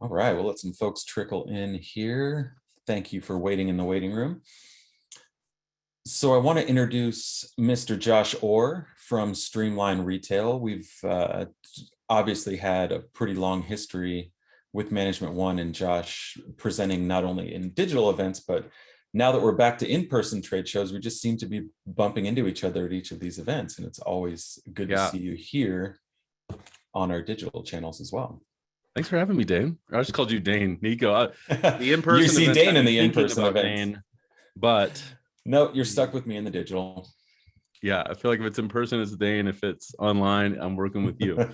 All right, we'll let some folks trickle in here. Thank you for waiting in the waiting room. So I want to introduce Mr. Josh Orr from Streamline Retail. We've obviously had a pretty long history with Management One and Josh presenting not only in digital events, but now that we're back to in-person trade shows, we just seem to be bumping into each other at each of these events. And it's always good to see you here on our digital channels as well. Thanks for having me, Dane. I just called you Dane. Nico, the in-person you see events, Dane in the in-person events. Dane, but no, you're stuck with me in the digital. Yeah, I feel like if it's in person, it's Dane. If it's online, I'm working with you.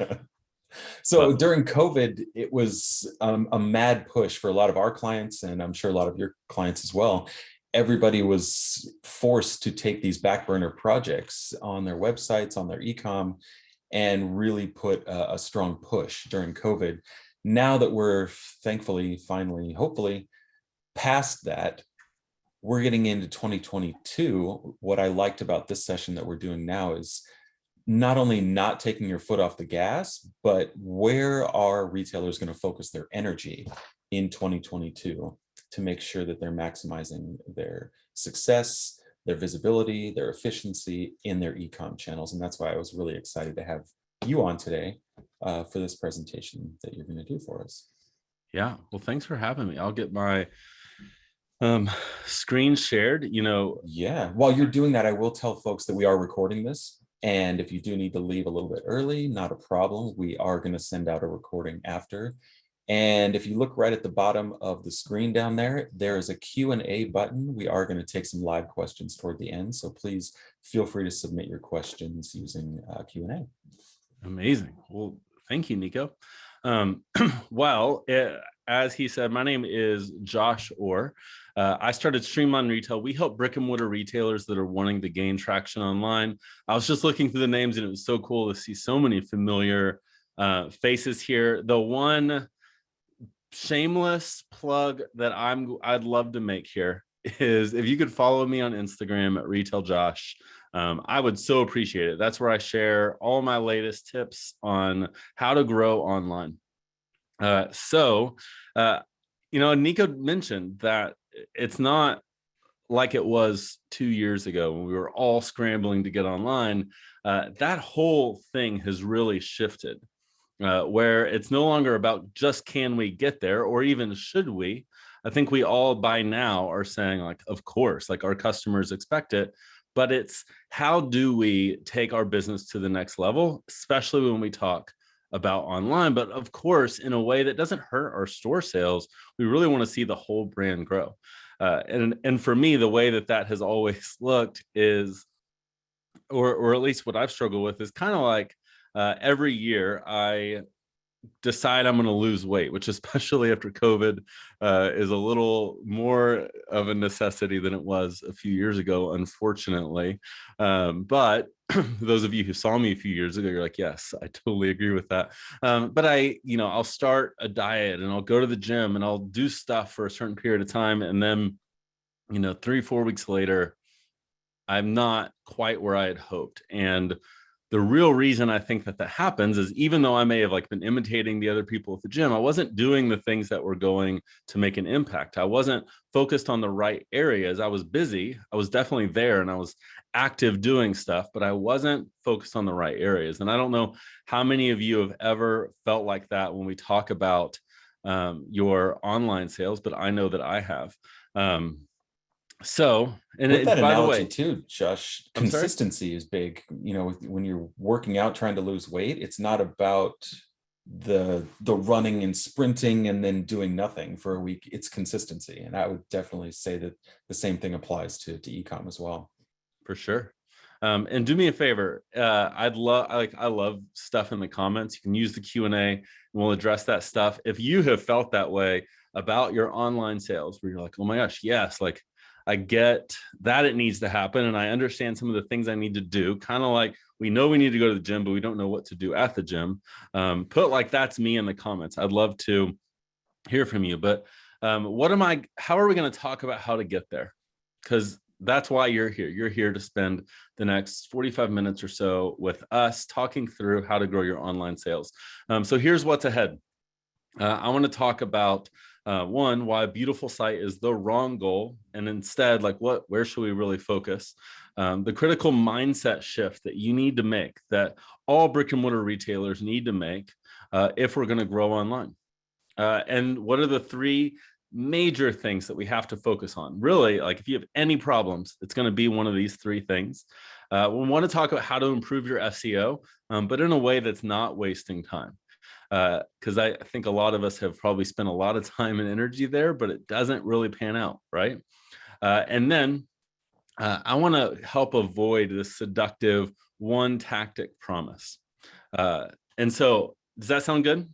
So during COVID, it was a mad push for a lot of our clients, and I'm sure a lot of your clients as well. Everybody was forced to take these back burner projects on their websites, on their eCom, and really put a strong push during COVID. Now that we're thankfully, finally, hopefully past that, we're getting into 2022. What I liked about this session that we're doing now is not only not taking your foot off the gas, but where are retailers going to focus their energy in 2022 to make sure that they're maximizing their success, their visibility, their efficiency in their e-com channels. And that's why I was really excited to have you on today for this presentation that you're going to do for us. Yeah, well, thanks for having me. I'll get my screen shared, Yeah, while you're doing that, I will tell folks that we are recording this. And if you do need to leave a little bit early, not a problem. We are going to send out a recording after. And if you look right at the bottom of the screen down there, there is a Q&A button. We are going to take some live questions toward the end. So please feel free to submit your questions using Q&A. Amazing. Well, thank you, Nico. As he said, my name is Josh Orr. I started Streamline Retail. We help brick and mortar retailers that are wanting to gain traction online. I was just looking through the names, and it was so cool to see so many familiar faces here. The one shameless plug that I'd love to make here is if you could follow me on Instagram at Retail Josh. I would so appreciate it. That's where I share all my latest tips on how to grow online. Nico mentioned that it's not like it was 2 years ago when we were all scrambling to get online. That whole thing has really shifted, where it's no longer about just can we get there or even should we. I think we all by now are saying, like, of course, like our customers expect it, but it's how do we take our business to the next level, especially when we talk about online, but of course, in a way that doesn't hurt our store sales. We really want to see the whole brand grow. And for me, the way that has always looked is, or at least what I've struggled with, is kind of like every year I decide I'm going to lose weight, which especially after COVID is a little more of a necessity than it was a few years ago, unfortunately. But those of you who saw me a few years ago, you're like, yes, I totally agree with that. But I'll start a diet and I'll go to the gym and I'll do stuff for a certain period of time. And then, 3-4 weeks later, I'm not quite where I had hoped. And the real reason I think that happens is, even though I may have been imitating the other people at the gym, I wasn't doing the things that were going to make an impact. I wasn't focused on the right areas. I was busy. I was definitely there and I was active doing stuff, but I wasn't focused on the right areas. And I don't know how many of you have ever felt like that when we talk about your online sales, but I know that I have. With that analogy too, Josh, consistency is big. When you're working out, trying to lose weight, it's not about the running and sprinting and then doing nothing for a week. It's consistency. And I would definitely say that the same thing applies to eCom as well. For sure. And do me a favor. I love stuff in the comments. You can use the Q&A and we'll address that stuff. If you have felt that way about your online sales, where you're like, oh my gosh, yes, like I get that it needs to happen. And I understand some of the things I need to do. Kind of like we know we need to go to the gym, but we don't know what to do at the gym. Put like that's me in the comments. I'd love to hear from you. But how are we going to talk about how to get there? Because that's why you're here. You're here to spend the next 45 minutes or so with us talking through how to grow your online sales. So here's what's ahead. I want to talk about one, why a beautiful site is the wrong goal, and instead, like where should we really focus? The critical mindset shift that you need to make, that all brick and mortar retailers need to make if we're going to grow online. And what are the three major things that we have to focus on? Really, like if you have any problems, it's going to be one of these three things. We want to talk about how to improve your SEO, but in a way that's not wasting time. Because I think a lot of us have probably spent a lot of time and energy there, but it doesn't really pan out, right? And then I want to help avoid this seductive one tactic promise. And so, does that sound good?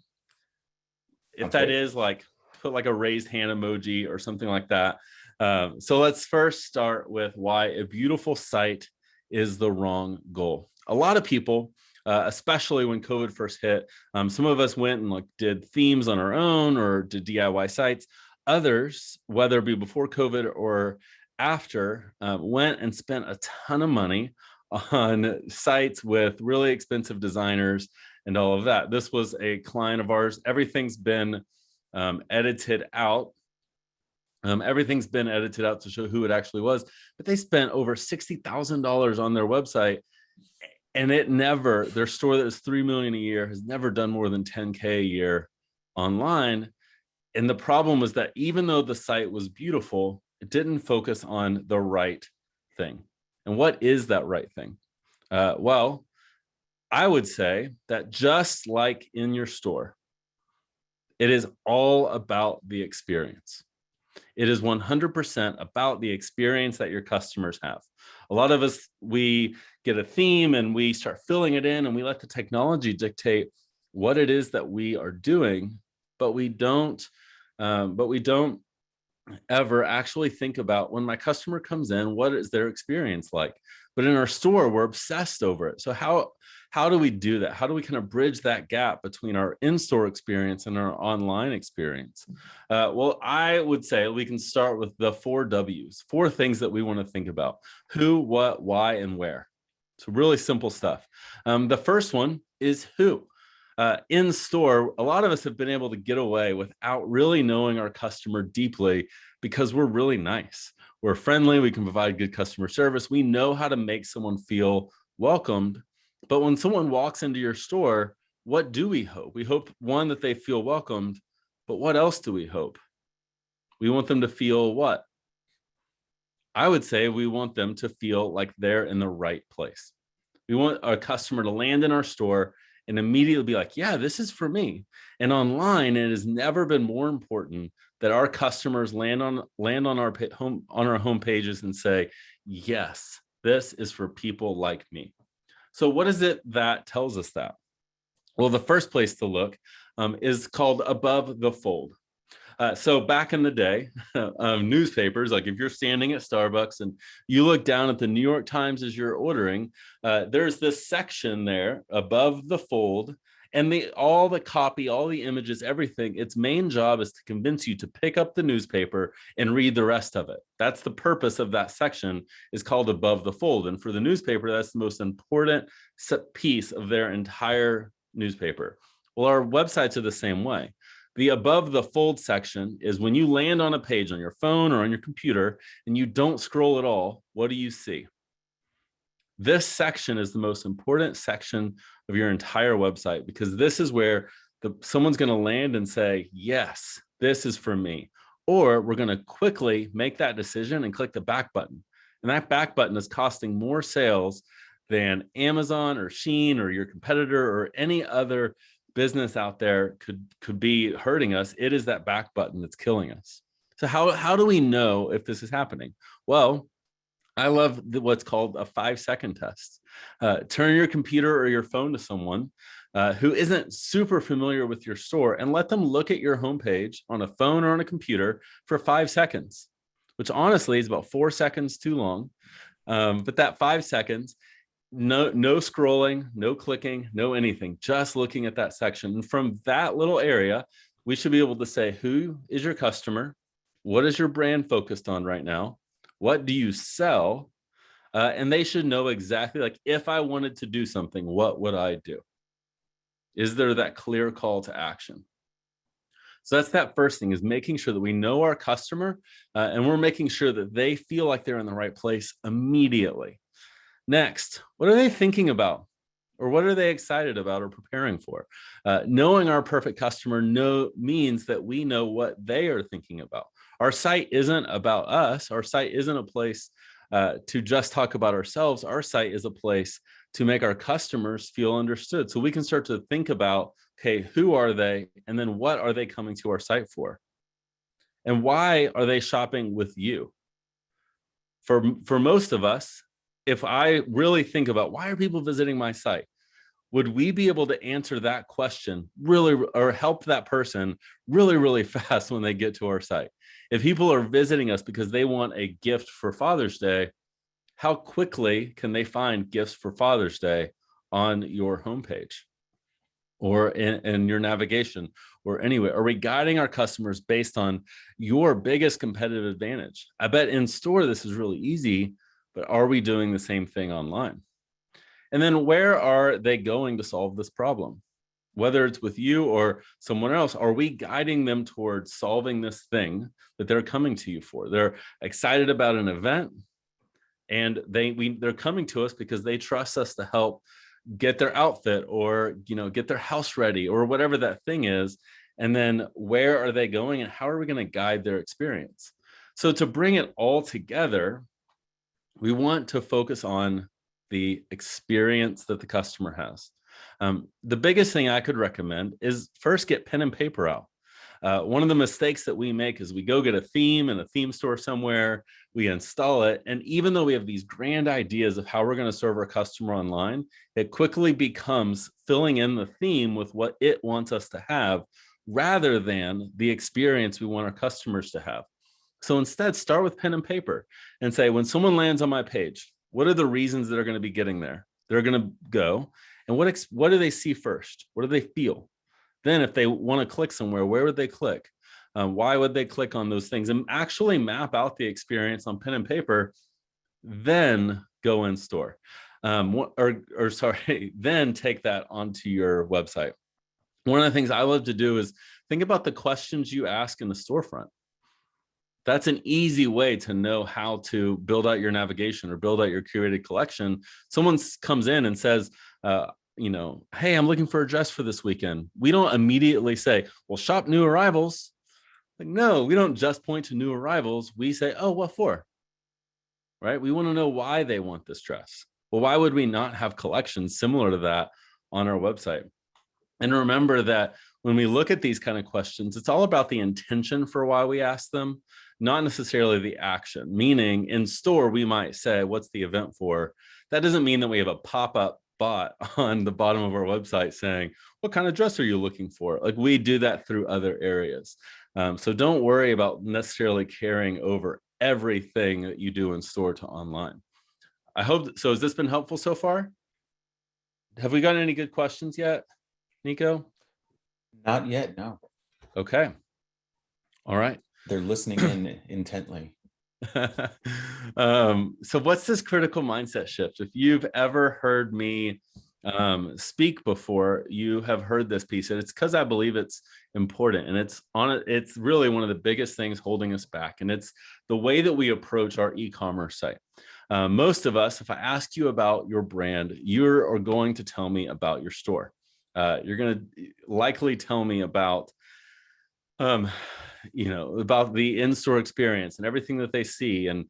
If that is, like, put like a raised hand emoji or something like that. So let's first start with why a beautiful site is the wrong goal. A lot of people, especially when COVID first hit, some of us went and like did themes on our own or did DIY sites. Others, whether it be before COVID or after, went and spent a ton of money on sites with really expensive designers and all of that. This was a client of ours. Everything's been edited out. Everything's been edited out to show who it actually was, but they spent over $60,000 on their website, and their store that is $3 million a year has never done more than 10K a year online. And the problem was that even though the site was beautiful, it didn't focus on the right thing. And what is that right thing? Well, I would say that just like in your store, it is all about the experience. It is 100% about the experience that your customers have. A lot of us, we get a theme and we start filling it in and we let the technology dictate what it is that we are doing, but we don't ever actually think about, when my customer comes in, what is their experience like? But in our store, we're obsessed over it. So how do we do that? How do we kind of bridge that gap between our in-store experience and our online experience? Well, I would say we can start with the 4 W's, 4 things that we want to think about: who, what, why, and where. So really simple stuff. The first one is who. In store, a lot of us have been able to get away without really knowing our customer deeply because we're really nice. We're friendly. We can provide good customer service. We know how to make someone feel welcomed. But when someone walks into your store, what do we hope? We hope, one, that they feel welcomed. But what else do we hope? We want them to feel what? I would say we want them to feel like they're in the right place. We want our customer to land in our store and immediately be like, yeah, this is for me. And online, it has never been more important that our customers land on our home pages and say, yes, this is for people like me. So what is it that tells us that? Well, the first place to look is called above the fold. So back in the day, newspapers, like if you're standing at Starbucks and you look down at the New York Times as you're ordering, there's this section there above the fold, and all the copy, all the images, everything, its main job is to convince you to pick up the newspaper and read the rest of it. That's the purpose of that section, is called above the fold. And for the newspaper, that's the most important piece of their entire newspaper. Well, our websites are the same way. The above the fold section is when you land on a page on your phone or on your computer and you don't scroll at all, what do you see? This section is the most important section of your entire website, because this is where someone's going to land and say, yes, this is for me. Or we're going to quickly make that decision and click the back button. And that back button is costing more sales than Amazon or Shein or your competitor or any other business out there could be hurting us. It is that back button that's killing us. So how do we know if this is happening? Well, I love what's called a 5-second test. Turn your computer or your phone to someone who isn't super familiar with your store and let them look at your homepage on a phone or on a computer for 5 seconds, which honestly is about 4 seconds too long. But that 5 seconds, no scrolling, no clicking, no anything, just looking at that section. And from that little area, we should be able to say, who is your customer? What is your brand focused on right now? What do you sell? And they should know exactly, like, if I wanted to do something, what would I do? Is there that clear call to action? So that's that first thing, is making sure that we know our customer and we're making sure that they feel like they're in the right place immediately. Next, what are they thinking about? Or what are they excited about or preparing for? Knowing our perfect customer means that we know what they are thinking about. Our site isn't about us. Our site isn't a place to just talk about ourselves. Our site is a place to make our customers feel understood. So we can start to think about, okay, who are they? And then what are they coming to our site for? And why are they shopping with you? For most of us, if I really think about why are people visiting my site, would we be able to answer that question really, or help that person really, really fast when they get to our site? If people are visiting us because they want a gift for Father's Day, how quickly can they find gifts for Father's Day on your homepage or in your navigation or anywhere? Are we guiding our customers based on your biggest competitive advantage? I bet in store this is really easy, but are we doing the same thing online? And then where are they going to solve this problem? Whether it's with you or someone else, are we guiding them towards solving this thing that they're coming to you for? They're excited about an event, and they're coming to us because they trust us to help get their outfit or get their house ready or whatever that thing is. And then where are they going and how are we going to guide their experience? So to bring it all together, we want to focus on the experience that the customer has. The biggest thing I could recommend is first get pen and paper out. One of the mistakes that we make is we go get a theme in a theme store somewhere, we install it, and even though we have these grand ideas of how we're going to serve our customer online, it quickly becomes filling in the theme with what it wants us to have rather than the experience we want our customers to have. So instead, start with pen and paper and say, when someone lands on my page, what are the reasons that are going to be getting there? They're going to go, and what do they see first? What do they feel? Then if they want to click somewhere, where would they click? Why would they click on those things? And actually map out the experience on pen and paper, then go in store. Then take that onto your website. One of the things I love to do is think about the questions you ask in the storefront. That's an easy way to know how to build out your navigation or build out your curated collection. Someone comes in and says, hey, I'm looking for a dress for this weekend. We don't immediately say, well, shop new arrivals. Like, no, we don't just point to new arrivals. We say, oh, what for? Right? We want to know why they want this dress. Well, why would we not have collections similar to that on our website? And remember that when we look at these kind of questions, it's all about the intention for why we ask them, not necessarily the action. Meaning in store, we might say, what's the event for? That doesn't mean that we have a pop-up bot on the bottom of our website saying, what kind of dress are you looking for? Like, we do that through other areas. So don't worry about necessarily carrying over everything that you do in store to online. I hope so. Has this been helpful so far? Have we got any good questions yet, Nico? Not yet, no. Okay. All right. They're listening in intently. So what's this critical mindset shift? If you've ever heard me speak before, you have heard this piece, and it's because I believe it's important, and it's really one of the biggest things holding us back, and it's the way that we approach our e-commerce site. Most of us, if I ask you about your brand, you are going to tell me about your store. You're going to likely tell me about about the in-store experience and everything that they see. And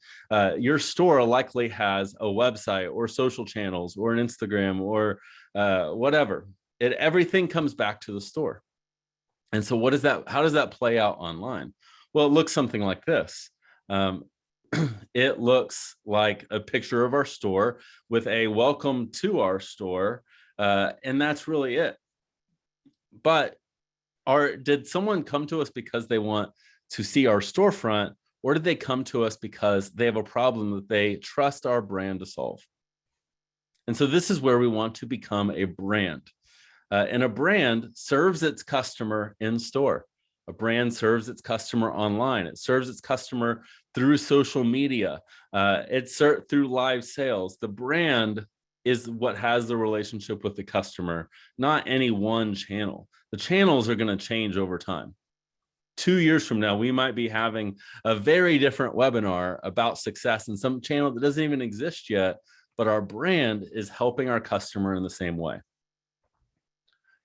your store likely has a website or social channels or an Instagram or whatever. Everything comes back to the store. And so how does that play out online? Well, it looks something like this. It looks like a picture of our store with a welcome to our store. And that's really it. But did someone come to us because they want to see our storefront, or did they come to us because they have a problem that they trust our brand to solve? And so this is where we want to become a brand. And a brand serves its customer in store. A brand serves its customer online. It serves its customer through social media. It's through live sales. The brand is what has the relationship with the customer, not any one channel. The channels are going to change over time. 2 years from now, we might be having a very different webinar about success in some channel that doesn't even exist yet, but our brand is helping our customer in the same way.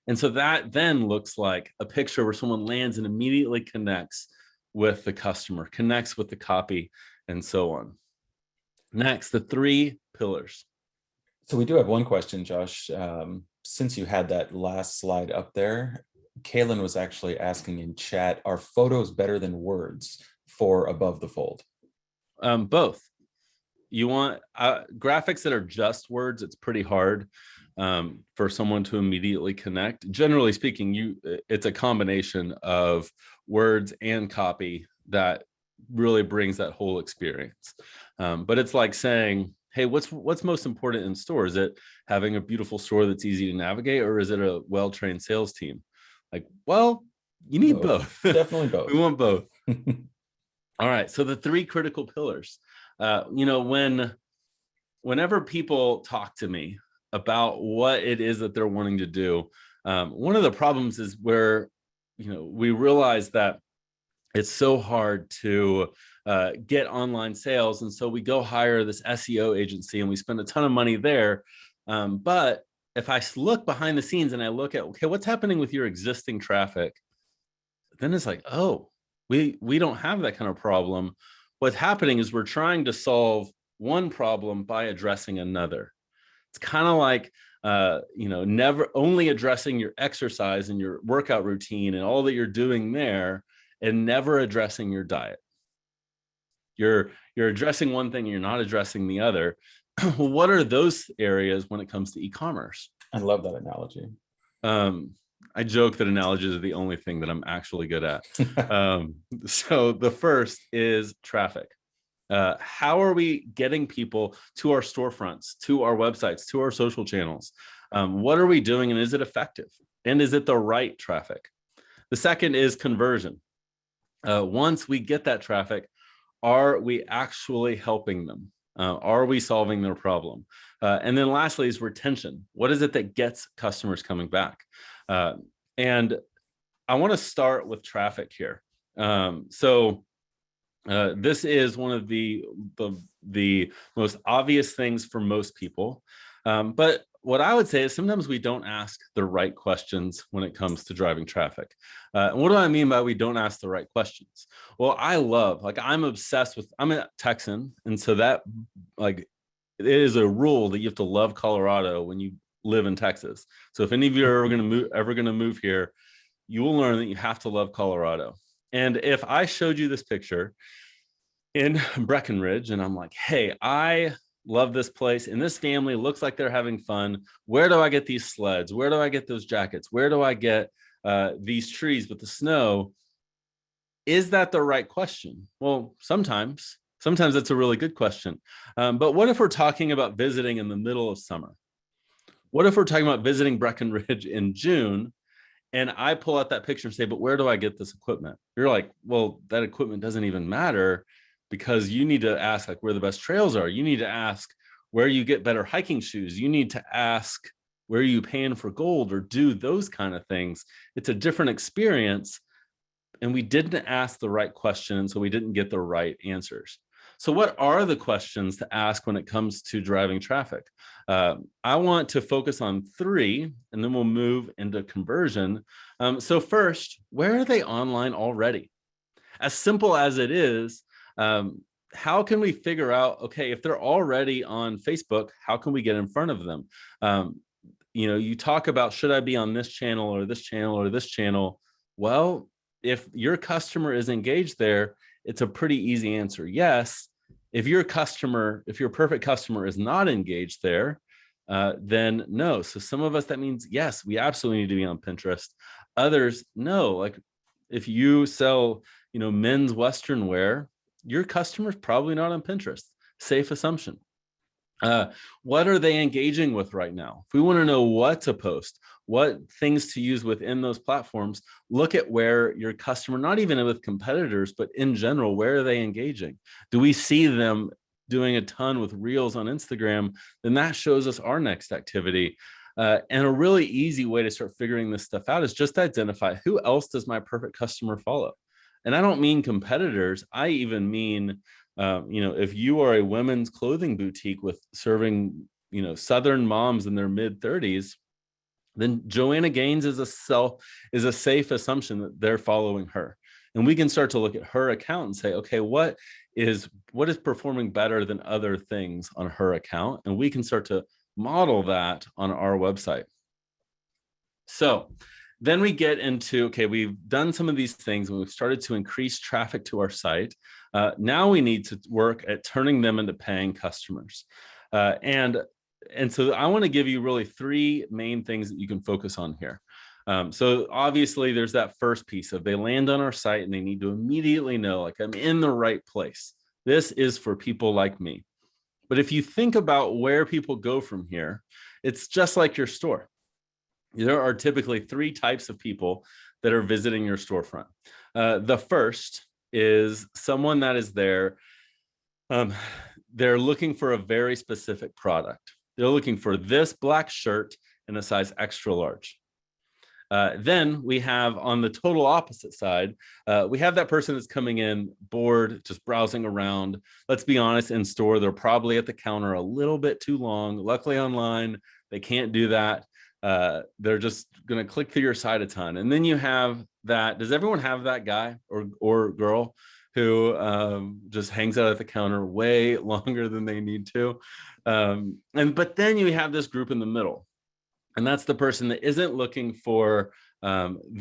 And so that then looks like a picture where someone lands and immediately connects with the customer, connects with the copy, and so on. Next, the 3 pillars. So we do have one question, Josh. Since you had that last slide up there, Kaylin was actually asking in chat, are photos better than words for above the fold? Both. You want graphics that are just words. It's pretty hard for someone to immediately connect. Generally speaking, it's a combination of words and copy that really brings that whole experience. But it's like saying, hey, what's most important in store? Is it having a beautiful store that's easy to navigate, or is it a well-trained sales team? Like, well, you need both. Definitely both. We want both. All right. So the 3 critical pillars. Whenever people talk to me about what it is that they're wanting to do, one of the problems is where, we realize that it's so hard to get online sales. And so we go hire this SEO agency and we spend a ton of money there. But if I look behind the scenes and I look at, okay, what's happening with your existing traffic? Then it's like, oh, we don't have that kind of problem. What's happening is we're trying to solve one problem by addressing another. It's kind of like, never only addressing your exercise and your workout routine and all that you're doing there, and never addressing your diet. You're addressing one thing, you're not addressing the other. What are those areas when it comes to e-commerce? I love that analogy. I joke that analogies are the only thing that I'm actually good at. So the first is traffic. How are we getting people to our storefronts, to our websites, to our social channels? What are we doing, and is it effective? And is it the right traffic? The second is conversion. Once we get that traffic, are we actually helping them? Are we solving their problem? And then lastly is retention. What is it that gets customers coming back? And I want to start with traffic here. This is one of the most obvious things for most people. But what I would say is sometimes we don't ask the right questions when it comes to driving traffic. And what do I mean by we don't ask the right questions? Well, I'm obsessed with, I'm a Texan. And so that it is a rule that you have to love Colorado when you live in Texas. So if any of you are ever going to move here, you will learn that you have to love Colorado. And if I showed you this picture in Breckenridge and I'm like, hey, I love this place and this family looks like they're having fun. Where do I get these sleds? Where do I get those jackets? Where do I get these trees with the snow? Is that the right question? Well, sometimes that's a really good question. But what if we're talking about visiting in the middle of summer? What if we're talking about visiting Breckenridge in June and I pull out that picture and say, but where do I get this equipment? You're like, well, that equipment doesn't even matter, because you need to ask where the best trails are. You need to ask where you get better hiking shoes. You need to ask where you paying for gold, or do those kind of things. It's a different experience. And we didn't ask the right question, so we didn't get the right answers. So what are the questions to ask when it comes to driving traffic? I want to focus on 3, and then we'll move into conversion. So first, where are they online already? As simple as it is, how can we figure out, okay, if they're already on Facebook, how can we get in front of them? You talk about, should I be on this channel or this channel or this channel? Well, if your customer is engaged there, it's a pretty easy answer. Yes. If your perfect customer is not engaged there, then no. So some of us, that means, yes, we absolutely need to be on Pinterest. Others, no. Like if you sell, men's Western wear, your customer's probably not on Pinterest. Safe assumption. What are they engaging with right now? If we want to know what to post, what things to use within those platforms, look at where your customer, not even with competitors, but in general, where are they engaging? Do we see them doing a ton with Reels on Instagram? Then that shows us our next activity. And a really easy way to start figuring this stuff out is just identify, who else does my perfect customer follow? And I don't mean competitors. I even mean, if you are a women's clothing boutique with serving, Southern moms in their mid 30s, then Joanna Gaines is a safe assumption that they're following her. And we can start to look at her account and say, okay, what is performing better than other things on her account? And we can start to model that on our website. So then we get into, okay, we've done some of these things and we've started to increase traffic to our site. Now we need to work at turning them into paying customers. And so I want to give you really three main things that you can focus on here. So obviously there's that first piece of they land on our site and they need to immediately know, like, I'm in the right place. This is for people like me. But if you think about where people go from here, it's just like your store. There are typically three types of people that are visiting your storefront. The first is someone that is there. They're looking for a very specific product. They're looking for this black shirt in a size extra large. Then we have on the total opposite side, we have that person that's coming in bored, just browsing around. Let's be honest, in store, they're probably at the counter a little bit too long. Luckily online, they can't do that. They're just going to click through your site a ton. And then you have that. Does everyone have that guy or girl who just hangs out at the counter way longer than they need to? But then you have this group in the middle. And that's the person that isn't looking for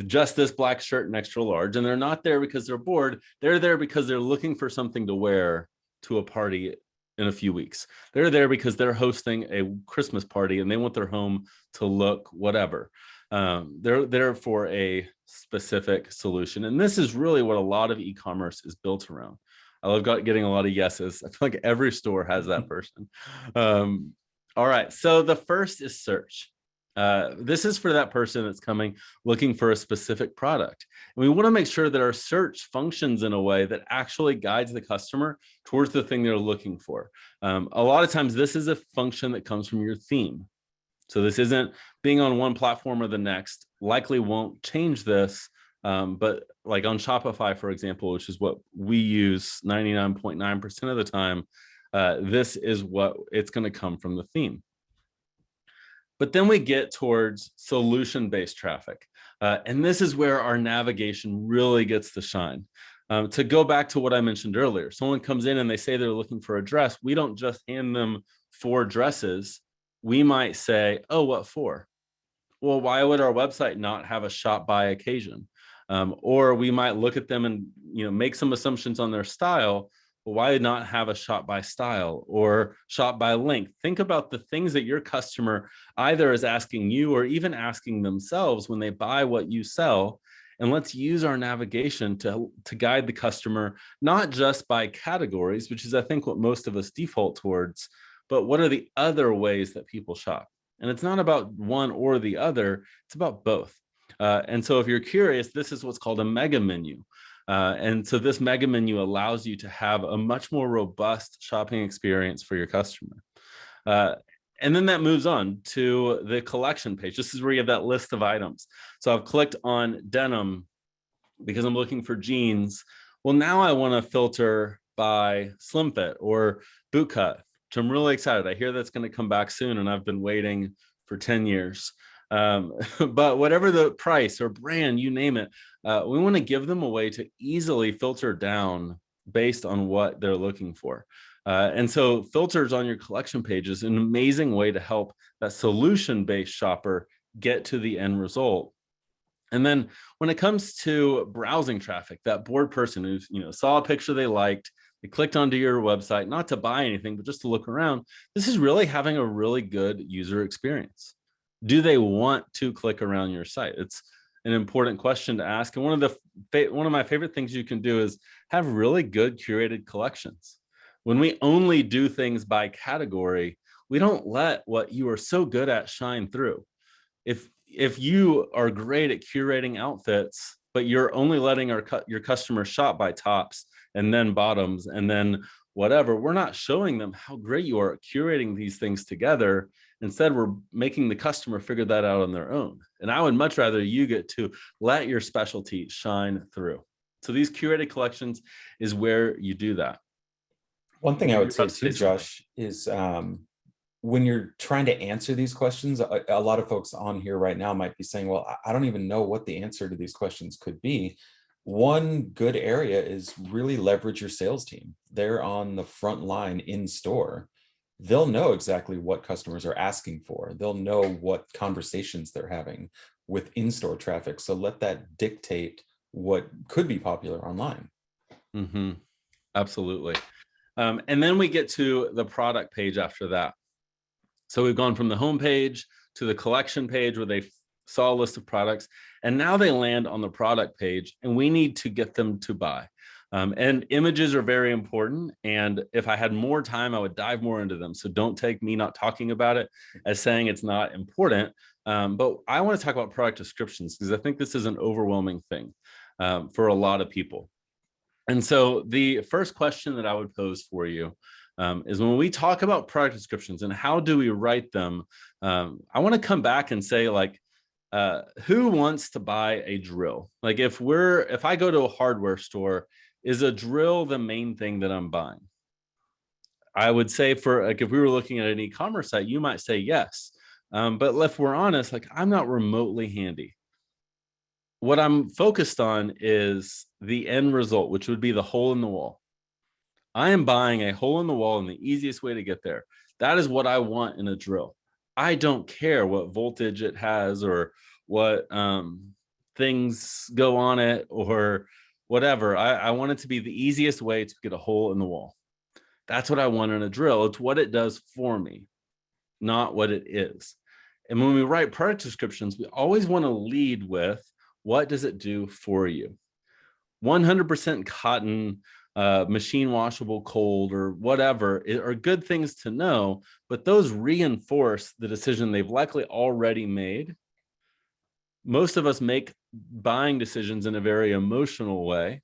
just this black shirt and extra large. And they're not there because they're bored. They're there because they're looking for something to wear to a party in a few weeks. They're there because they're hosting a Christmas party and they want their home to look whatever. They're there for a specific solution. And this is really what a lot of e-commerce is built around. I love getting a lot of yeses. I feel like every store has that person. All right. So the first is search. This is for that person that's coming looking for a specific product. And we want to make sure that our search functions in a way that actually guides the customer towards the thing they're looking for. A lot of times this is a function that comes from your theme. So this isn't being on one platform or the next, likely won't change this. But like on Shopify, for example, which is what we use 99.9% of the time, this is what it's going to come from the theme. But then we get towards solution-based traffic. And this is where our navigation really gets to shine. To go back to what I mentioned earlier, someone comes in and they say they're looking for a dress. We don't just hand them 4 dresses. We might say, oh, what for? Well, why would our website not have a shop by occasion? Or we might look at them and make some assumptions on their style. Well, why not have a shop by style or shop by length? Think about the things that your customer either is asking you or even asking themselves when they buy what you sell. And let's use our navigation to guide the customer, not just by categories, which is, I think, what most of us default towards, but what are the other ways that people shop? And it's not about one or the other, it's about both. And so if you're curious, this is what's called a mega menu. And so this mega menu allows you to have a much more robust shopping experience for your customer. And then that moves on to the collection page. This is where you have that list of items. So I've clicked on denim because I'm looking for jeans. Well, now I want to filter by slim fit or boot cut, which I'm really excited. I hear that's going to come back soon, and I've been waiting for 10 years. But whatever the price or brand, you name it, we want to give them a way to easily filter down based on what they're looking for. And so filters on your collection page is an amazing way to help that solution-based shopper get to the end result. And then when it comes to browsing traffic, that bored person who's saw a picture they liked, they clicked onto your website, not to buy anything, but just to look around, this is really having a really good user experience. Do they want to click around your site? It's an important question to ask. And one of my favorite things you can do is have really good curated collections. When we only do things by category, we don't let what you are so good at shine through. If you are great at curating outfits, but you're only letting your customers shop by tops and then bottoms and then whatever, we're not showing them how great you are at curating these things together. Instead, we're making the customer figure that out on their own. And I would much rather you get to let your specialty shine through. So these curated collections is where you do that. One thing I would say too, something. Josh, is when you're trying to answer these questions, a lot of folks on here right now might be saying, well, I don't even know what the answer to these questions could be. One good area is really leverage your sales team. They're on the front line in store. They'll know exactly what customers are asking for. They'll know what conversations they're having with in-store traffic. So let that dictate what could be popular online. Mm-hmm. Absolutely. And then we get to the product page after that. So we've gone from the home page to the collection page where they saw a list of products, and now they land on the product page, and we need to get them to buy. And images are very important. And if I had more time, I would dive more into them. So don't take me not talking about it as saying it's not important. But I want to talk about product descriptions because I think this is an overwhelming thing for a lot of people. And so the first question that I would pose for you is when we talk about product descriptions and how do we write them, I want to come back and say, like, who wants to buy a drill? Like if I go to a hardware store, is a drill the main thing that I'm buying? I would say for like, if we were looking at an e-commerce site, you might say yes. But if we're honest, like I'm not remotely handy. What I'm focused on is the end result, which would be the hole in the wall. I am buying a hole in the wall, and the easiest way to get there. That is what I want in a drill. I don't care what voltage it has or what things go on it or whatever. I want it to be the easiest way to get a hole in the wall. That's what I want in a drill. It's what it does for me, not what it is. And when we write product descriptions, we always want to lead with, what does it do for you? 100% cotton, machine washable, cold, or whatever are good things to know, but those reinforce the decision they've likely already made. Most of us make buying decisions in a very emotional way.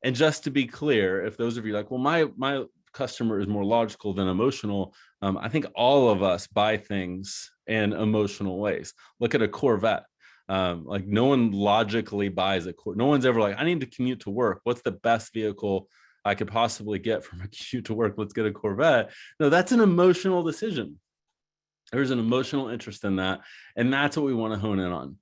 And just to be clear, if those of you are like, well, my customer is more logical than emotional, I think all of us buy things in emotional ways. Look at a Corvette. Like no one logically buys no one's ever like, I need to commute to work. What's the best vehicle I could possibly get from a commute to work? Let's get a Corvette. No, that's an emotional decision. There's an emotional interest in that. And that's what we want to hone in on.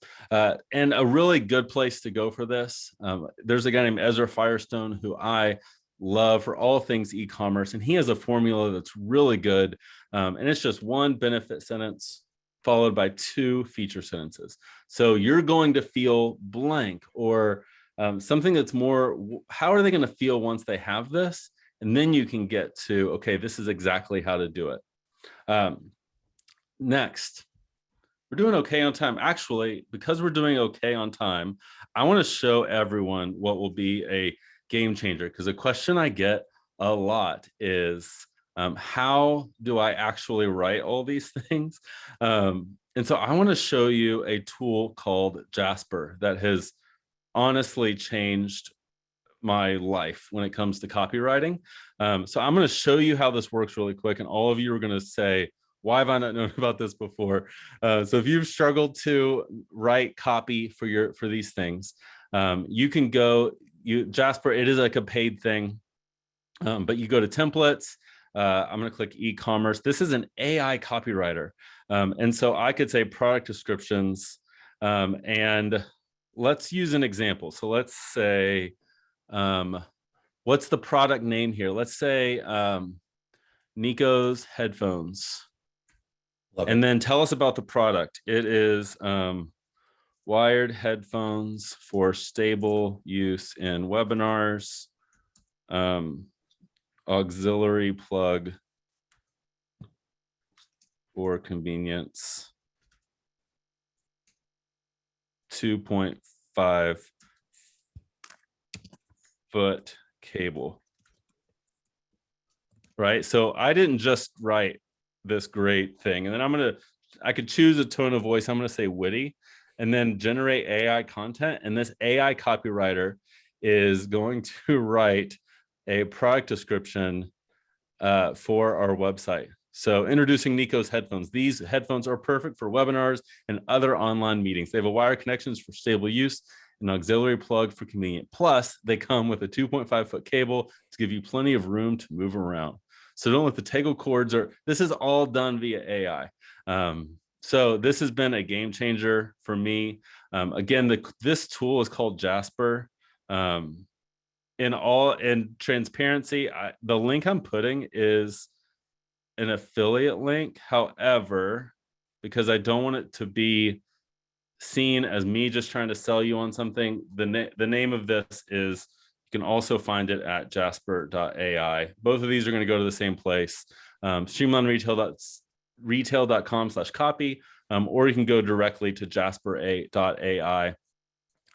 And a really good place to go for this, there's a guy named Ezra Firestone who I love for all things e-commerce. And he has a formula that's really good. And it's just one benefit sentence followed by 2 feature sentences. So you're going to feel blank, or something that's more, how are they going to feel once they have this? And then you can get to, okay, this is exactly how to do it. Next, we're doing okay on time. Actually, because we're doing okay on time, I want to show everyone what will be a game changer, because a question I get a lot is, how do I actually write all these things? And so I want to show you a tool called Jasper that has honestly changed my life when it comes to copywriting. So I'm going to show you how this works really quick. And all of you are going to say, why have I not known about this before? So if you've struggled to write copy for these things, you can go, Jasper, it is like a paid thing, but you go to templates. I'm going to click e-commerce. This is an AI copywriter. And so I could say product descriptions, and let's use an example. So let's say, what's the product name here? Let's say Nico's headphones. And then tell us about the product. It is wired headphones for stable use in webinars. Auxiliary plug for convenience, 2.5 foot cable. Right. So I didn't just write this great thing, and then I could choose a tone of voice. I'm going to say witty, and then generate AI content. And this AI copywriter is going to write a product description for our website. So introducing Nico's headphones. These headphones are perfect for webinars and other online meetings. They have a wire connections for stable use an auxiliary plug for convenient. Plus, they come with a 2.5-foot cable to give you plenty of room to move around. So don't let the Tegel cords, or this is all done via AI. So this has been a game changer for me. Again, this tool is called Jasper. In transparency, the link I'm putting is an affiliate link. However, because I don't want it to be seen as me just trying to sell you on something, the name of this is, you can also find it at jasper.ai. Both of these are going to go to the same place. Streamlineretail.com/copy, or you can go directly to jasper.ai.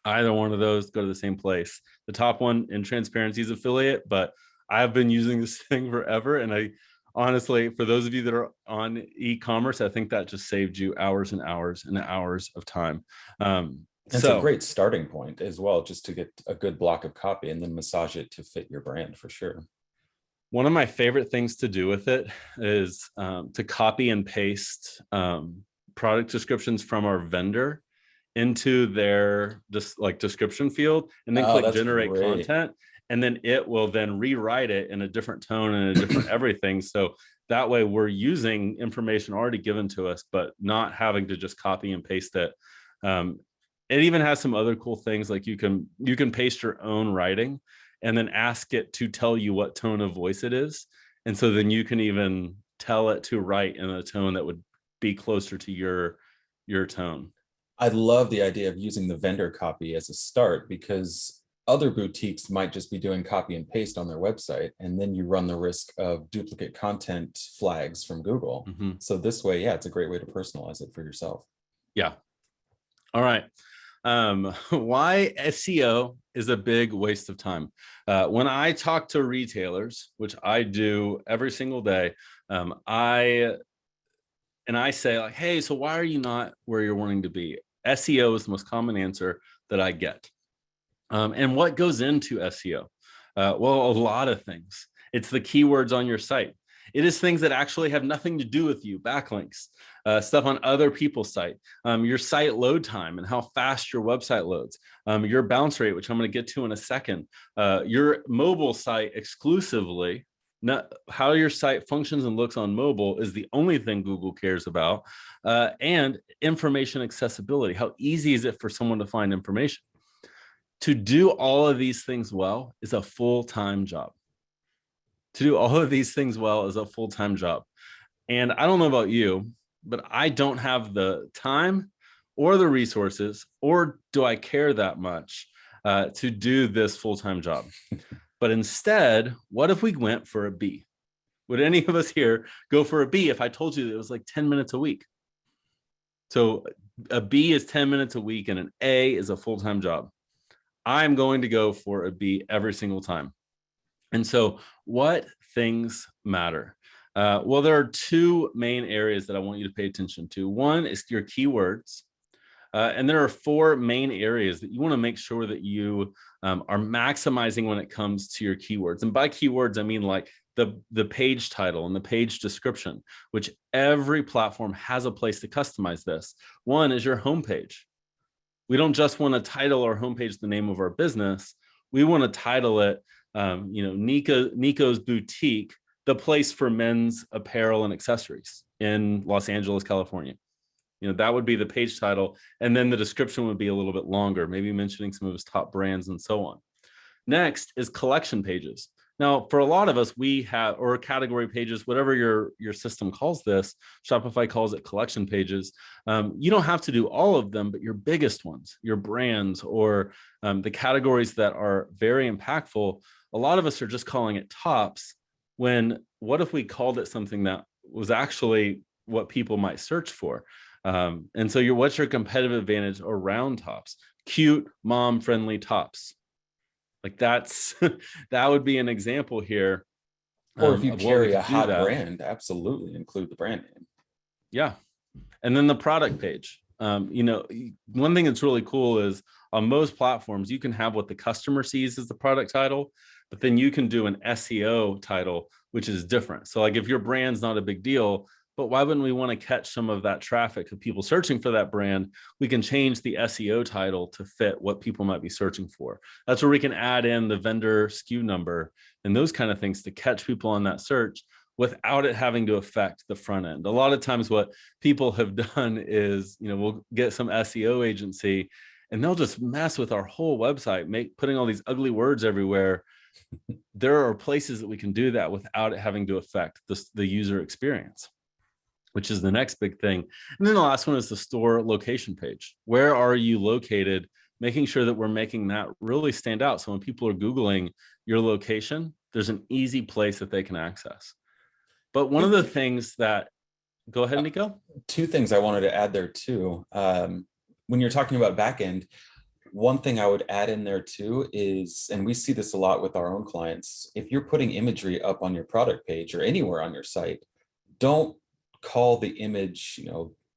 Either one of those go to the same place. The top one in transparency is affiliate, but I've been using this thing forever. And I honestly, for those of you that are on e-commerce, I think that just saved you hours and hours and hours of time. It's a great starting point as well, just to get a good block of copy and then massage it to fit your brand for sure. One of my favorite things to do with it is to copy and paste product descriptions from our vendor into their description field, and then click generate content, and then it will then rewrite it in a different tone and a different everything. So that way we're using information already given to us, but not having to just copy and paste it. It even has some other cool things, like you can paste your own writing and then ask it to tell you what tone of voice it is. And so then you can even tell it to write in a tone that would be closer to your tone. I love the idea of using the vendor copy as a start, because other boutiques might just be doing copy and paste on their website, and then you run the risk of duplicate content flags from Google. So this way, yeah, it's a great way to personalize it for yourself. Yeah. All right. Why SEO is a big waste of time. When I talk to retailers, which I do every single day, I say like, hey, so why are you not where you're wanting to be? SEO is the most common answer that I get. And what goes into SEO? Well, a lot of things. It's the keywords on your site. It is things that actually have nothing to do with you, backlinks, stuff on other people's site, your site load time and how fast your website loads, your bounce rate, which I'm going to get to in a second, your mobile site exclusively. Not how your site functions and looks on mobile is the only thing Google cares about, and information accessibility. How easy is it for someone to find information? To do all of these things well is a full-time job. To do all of these things well is a full-time job. And I don't know about you, but I don't have the time or the resources, or do I care that much to do this full-time job? But instead, what if we went for a B? Would any of us here go for a B if I told you that it was like 10 minutes a week? So a B is 10 minutes a week and an A is a full-time job. I'm going to go for a B every single time. And so what things matter? Well, there are two main areas that I want you to pay attention to. One is your keywords. And there are four main areas that you want to make sure that you are maximizing when it comes to your keywords. And by keywords, I mean like the page title and the page description, which every platform has a place to customize this. One is your homepage. We don't just want to title our homepage the name of our business. We want to title it, Nico's Boutique, the place for men's apparel and accessories in Los Angeles, California. That would be the page title. And then the description would be a little bit longer, maybe mentioning some of his top brands and so on. Next is collection pages. Now, for a lot of us, we have, or category pages, whatever your system calls this, Shopify calls it collection pages. You don't have to do all of them, but your biggest ones, your brands, or the categories that are very impactful, a lot of us are just calling it tops, when what if we called it something that was actually what people might search for? And so what's your competitive advantage around tops? Cute, mom-friendly tops. Like that would be an example here. Or if you carry a hot brand, absolutely include the brand name. Yeah. And then the product page. One thing that's really cool is on most platforms, you can have what the customer sees as the product title, but then you can do an SEO title, which is different. So like if your brand's not a big deal, but why wouldn't we want to catch some of that traffic of people searching for that brand? We can change the SEO title to fit what people might be searching for. That's where we can add in the vendor SKU number and those kind of things to catch people on that search without it having to affect the front end. A lot of times what people have done is, we'll get some SEO agency and they'll just mess with our whole website, putting all these ugly words everywhere. There are places that we can do that without it having to affect the user experience, which is the next big thing. And then the last one is the store location page. Where are you located? Making sure that we're making that really stand out. So when people are Googling your location, there's an easy place that they can access. But one of the things that, go ahead, Nico. Two things I wanted to add there too. When you're talking about backend, one thing I would add in there too is, and we see this a lot with our own clients, if you're putting imagery up on your product page or anywhere on your site, don't call the image,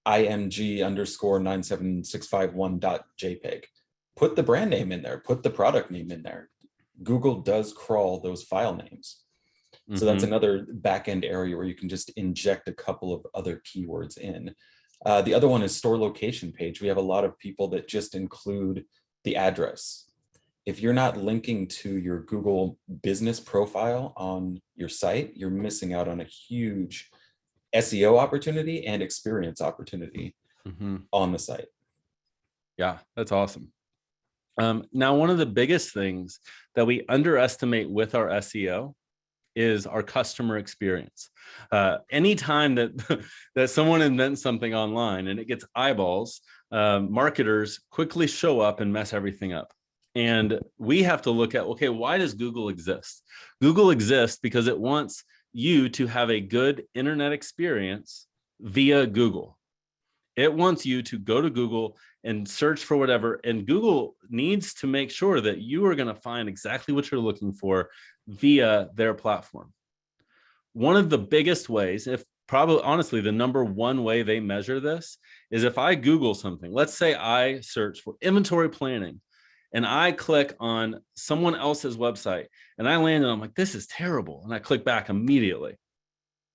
img_97651.jpg. Put the brand name in there, put the product name in there. Google does crawl those file names. So that's another back-end area where you can just inject a couple of other keywords in. The other one is store location page. We have a lot of people that just include the address. If you're not linking to your Google business profile on your site, you're missing out on a huge SEO opportunity and experience opportunity on the site. Yeah, that's awesome. Now, one of the biggest things that we underestimate with our SEO is our customer experience. Anytime that someone invents something online and it gets eyeballs, marketers quickly show up and mess everything up. And we have to look at, okay, why does Google exist? Google exists because it wants you to have a good internet experience via Google. It wants you to go to Google and search for whatever, and Google needs to make sure that you are going to find exactly what you're looking for via their platform. One of the biggest ways, if probably honestly the number one way they measure this, is if I Google something. Let's say I search for inventory planning and I click on someone else's website and I land and I'm like, this is terrible, and I click back immediately.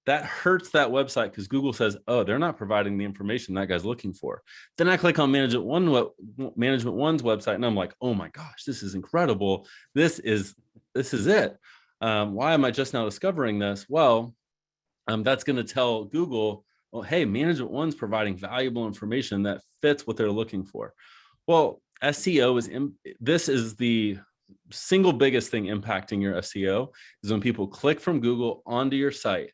That hurts that website because Google says, oh, they're not providing the information that guy's looking for. Then I click on Management One's website and I'm like, oh my gosh, this is incredible. This is it. Why am I just now discovering this? Well, that's going to tell Google, well, hey, Management One's providing valuable information that fits what they're looking for. Well, SEO this is the single biggest thing impacting your SEO is when people click from Google onto your site.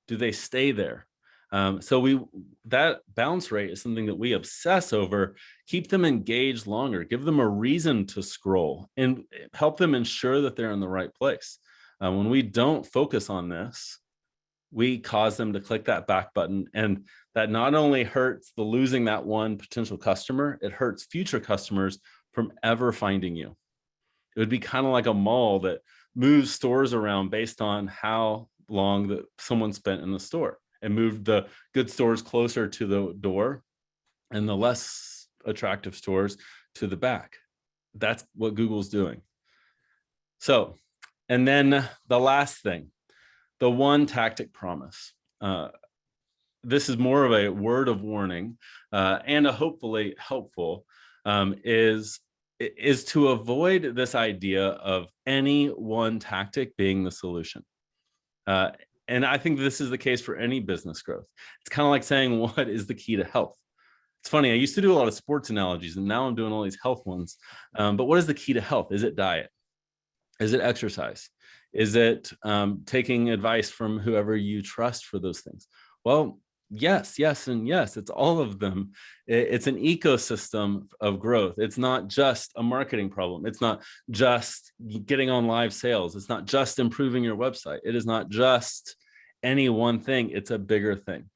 Do they stay there? So that bounce rate is something that we obsess over. Keep them engaged longer, give them a reason to scroll, and help them ensure that they're in the right place. When we don't focus on this, we cause them to click that back button, and that not only hurts the losing that one potential customer, it hurts future customers from ever finding you. It would be kind of like a mall that moves stores around based on how long that someone spent in the store, and moved the good stores closer to the door and the less attractive stores to the back. That's what Google's doing. So, and then the last thing, the one tactic promise. This is more of a word of warning and a hopefully helpful, is to avoid this idea of any one tactic being the solution. And I think this is the case for any business growth. It's kind of like saying, what is the key to health? It's funny, I used to do a lot of sports analogies, and now I'm doing all these health ones. But what is the key to health? Is it diet? Is it exercise? Is it taking advice from whoever you trust for those things? Well, yes, and yes, it's all of them. It's an ecosystem of growth. It's not just a marketing problem. It's not just getting on live sales. It's not just improving your website. It is not just any one thing. It's a bigger thing.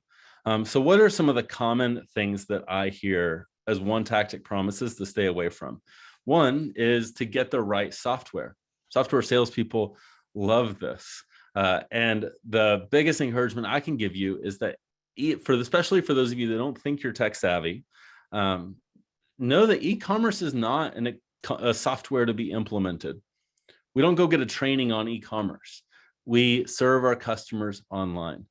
So what are some of the common things that I hear as one tactic promises to stay away from? One is to get the right software. Software salespeople love this. And the biggest encouragement I can give you is that especially for those of you that don't think you're tech savvy, know that e-commerce is not a software to be implemented. We don't go get a training on e-commerce. We serve our customers online.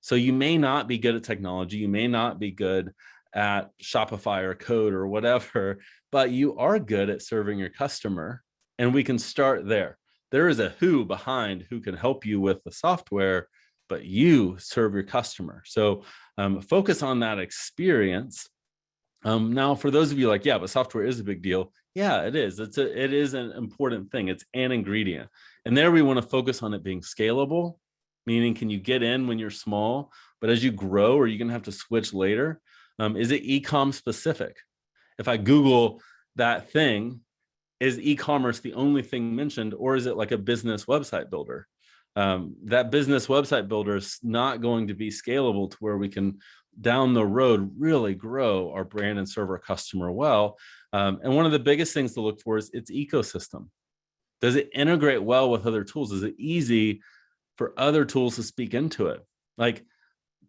So you may not be good at technology, you may not be good at Shopify or code or whatever, but you are good at serving your customer, and we can start there. There is a who behind who can help you with the software, but you serve your customer. So focus on that experience. Now, for those of you like, yeah, but software is a big deal. Yeah, it is. It is an important thing. It's an ingredient. And there we want to focus on it being scalable, meaning can you get in when you're small, but as you grow, are you going to have to switch later? Is it eCom specific? If I Google that thing, is e-commerce the only thing mentioned, or is it like a business website builder? That business website builder is not going to be scalable to where we can down the road really grow our brand and serve our customer well. And one of the biggest things to look for is its ecosystem. Does it integrate well with other tools? Is it easy for other tools to speak into it? Like,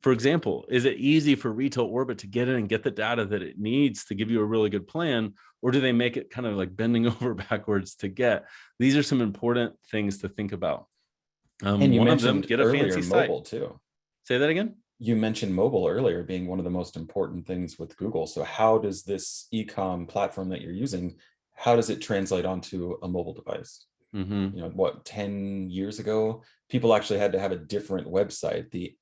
for example, is it easy for Retail Orbit to get in and get the data that it needs to give you a really good plan? Or do they make it kind of like bending over backwards to get? These are some important things to think about. And you One of them, mentioned get a earlier fancy site. mobile too. Say that again? You mentioned mobile earlier being one of the most important things with Google. So how does this eCom platform that you're using, how does it translate onto a mobile device? Mm-hmm. You know, what, 10 years ago, people actually had to have a different website, the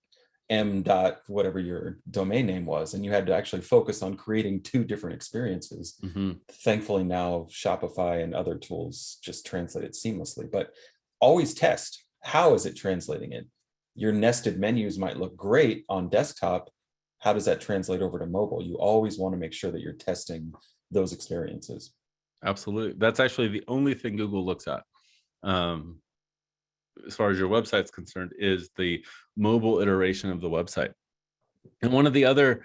m dot whatever your domain name was, and you had to actually focus on creating two different experiences. Mm-hmm. Thankfully now Shopify and other tools just translate it seamlessly, but always test, how is it translating it? Your nested menus might look great on desktop, how does that translate over to mobile? You always want to make sure that you're testing those experiences. Absolutely. That's actually the only thing Google looks at, as far as your website's concerned, is the mobile iteration of the website. And one of the other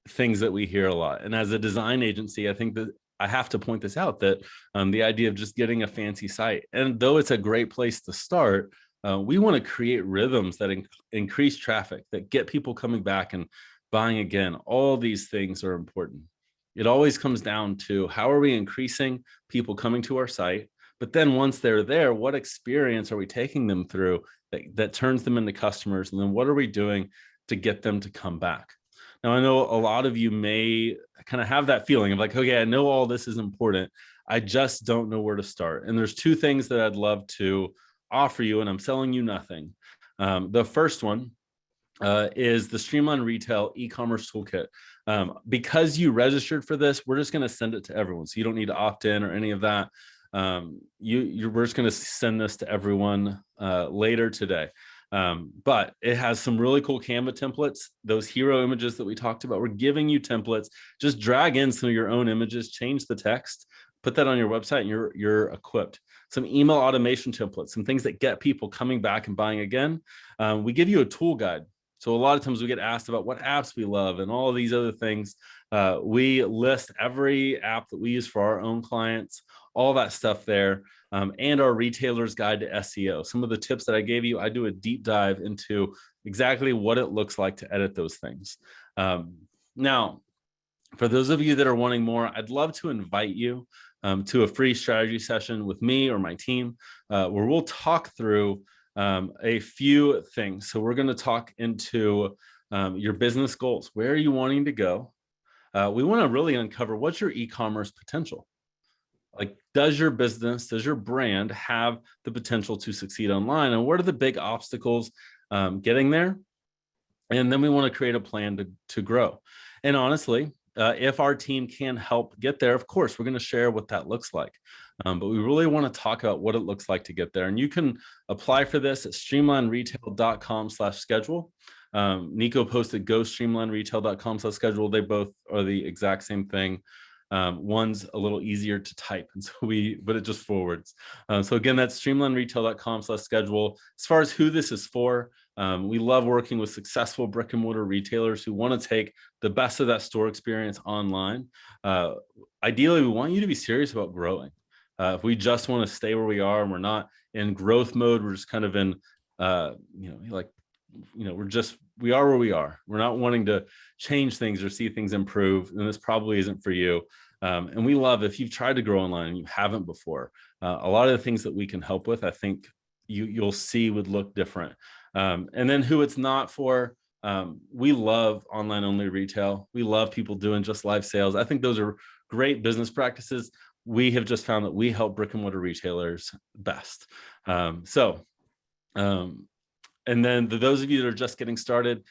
things that we hear a lot, and as a design agency, I think that I have to point this out, that the idea of just getting a fancy site, and though it's a great place to start, we want to create rhythms that increase traffic, that get people coming back and buying again. All these things are important. It always comes down to how are we increasing people coming to our site? But then once they're there, what experience are we taking them through that turns them into customers? And then what are we doing to get them to come back? Now, I know a lot of you may kind of have that feeling of like, okay, I know all this is important, I just don't know where to start. And there's two things that I'd love to offer you, and I'm selling you nothing. The first one is the Streamline Retail e-commerce toolkit. Because you registered for this, we're just going to send it to everyone. So you don't need to opt in or any of that. We're just going to send this to everyone later today. But it has some really cool Canva templates, those hero images that we talked about. We're giving you templates. Just drag in some of your own images, change the text, put that on your website, and you're equipped. Some email automation templates, some things that get people coming back and buying again. We give you a tool guide. So a lot of times we get asked about what apps we love and all of these other things. We list every app that we use for our own clients, all that stuff there, and our retailer's guide to SEO. Some of the tips that I gave you, I do a deep dive into exactly what it looks like to edit those things. Now, for those of you that are wanting more, I'd love to invite you to a free strategy session with me or my team, where we'll talk through a few things. So we're going to talk into your business goals. Where are you wanting to go? We want to really uncover what's your e-commerce potential. Like, does your business, does your brand have the potential to succeed online? And what are the big obstacles getting there? And then we want to create a plan to grow. And honestly, if our team can help get there, of course, we're going to share what that looks like. But we really want to talk about what it looks like to get there. And you can apply for this at streamlineretail.com/schedule. Nico posted go streamlineretail.com/schedule. They both are the exact same thing. One's a little easier to type, and so but it just forwards. So again, that's streamlineretail.com/schedule. As far as who this is for, we love working with successful brick and mortar retailers who want to take the best of that store experience online. Ideally, we want you to be serious about growing. If we just want to stay where we are and we're not in growth mode, we're just kind of in, we are where we are. We're not wanting to change things or see things improve, and this probably isn't for you. And we love, if you've tried to grow online and you haven't before, a lot of the things that we can help with, I think you'll see would look different. And then who it's not for, we love online only retail. We love people doing just live sales. I think those are great business practices. We have just found that we help brick and mortar retailers best. And then those of you that are just getting started,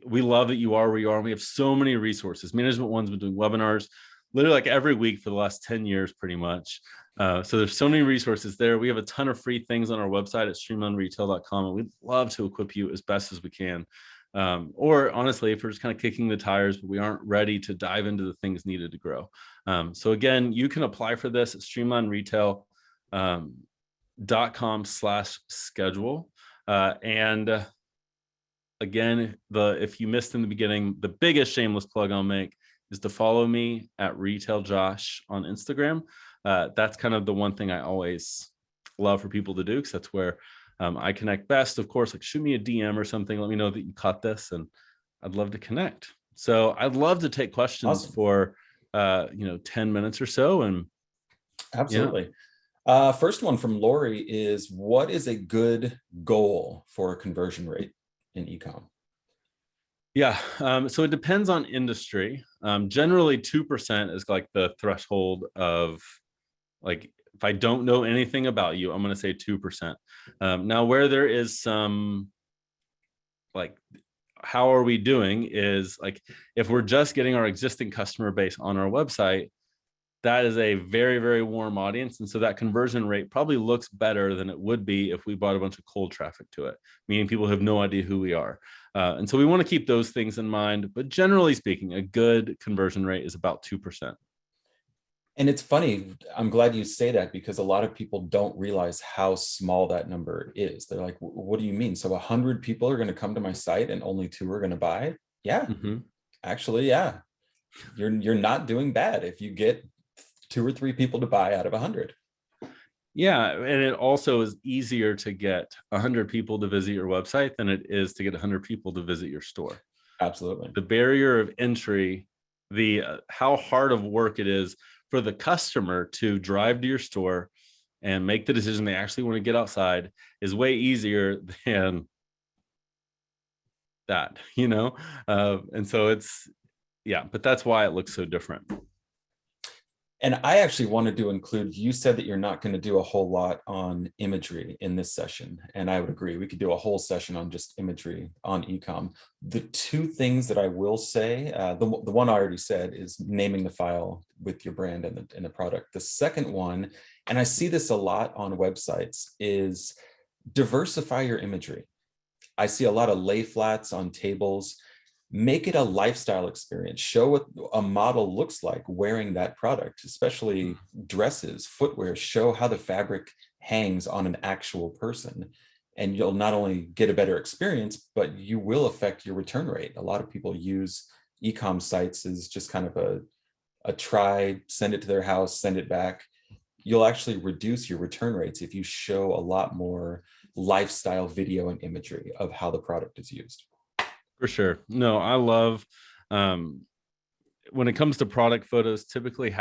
we love that you are where you are. We have so many resources. Management One's been doing webinars literally like every week for the last 10 years, pretty much. So there's so many resources there. We have a ton of free things on our website at streamlineretail.com, and we'd love to equip you as best as we can. Or honestly, if we're just kind of kicking the tires, but we aren't ready to dive into the things needed to grow. So again, you can apply for this at streamlineretail.com/schedule. And again, if you missed in the beginning, the biggest shameless plug I'll make is to follow me at Retail Josh on Instagram. That's kind of the one thing I always love for people to do, because that's where I connect best. Of course, like shoot me a DM or something. Let me know that you caught this, and I'd love to connect. So I'd love to take questions for 10 minutes or so. And absolutely. First one from Lori is, what is a good goal for a conversion rate in eCom? Yeah, so it depends on industry. Generally 2% is like the threshold of, like, if I don't know anything about you, I'm going to say 2%. Now, where there is some, like, how are we doing is, like, if we're just getting our existing customer base on our website, that is a very, very warm audience. And so that conversion rate probably looks better than it would be if we brought a bunch of cold traffic to it, meaning people have no idea who we are. And so we want to keep those things in mind. But generally speaking, a good conversion rate is about 2%. And it's funny, I'm glad you say that, because a lot of people don't realize how small that number is. They're like, what do you mean? So 100 people are going to come to my site and only 2 are going to buy? Yeah, actually, yeah. You're not doing bad if you get 2 or 3 people to buy out of 100. Yeah, and it also is easier to get 100 people to visit your website than it is to get 100 people to visit your store. Absolutely. The barrier of entry, how hard of work it is for the customer to drive to your store and make the decision they actually want to get outside is way easier than that, and so but that's why it looks so different. And I actually wanted to include, you said that you're not going to do a whole lot on imagery in this session. And I would agree, we could do a whole session on just imagery on eCom. The 2 things that I will say, the one I already said is naming the file with your brand and the product. The second one, and I see this a lot on websites, is diversify your imagery. I see a lot of lay flats on tables. Make it a lifestyle experience. Show what a model looks like wearing that product, especially dresses, footwear. Show how the fabric hangs on an actual person. And you'll not only get a better experience, but you will affect your return rate. A lot of people use eCom sites as just kind of a try, send it to their house, send it back. You'll actually reduce your return rates if you show a lot more lifestyle video and imagery of how the product is used. For sure. No, I love, when it comes to product photos, typically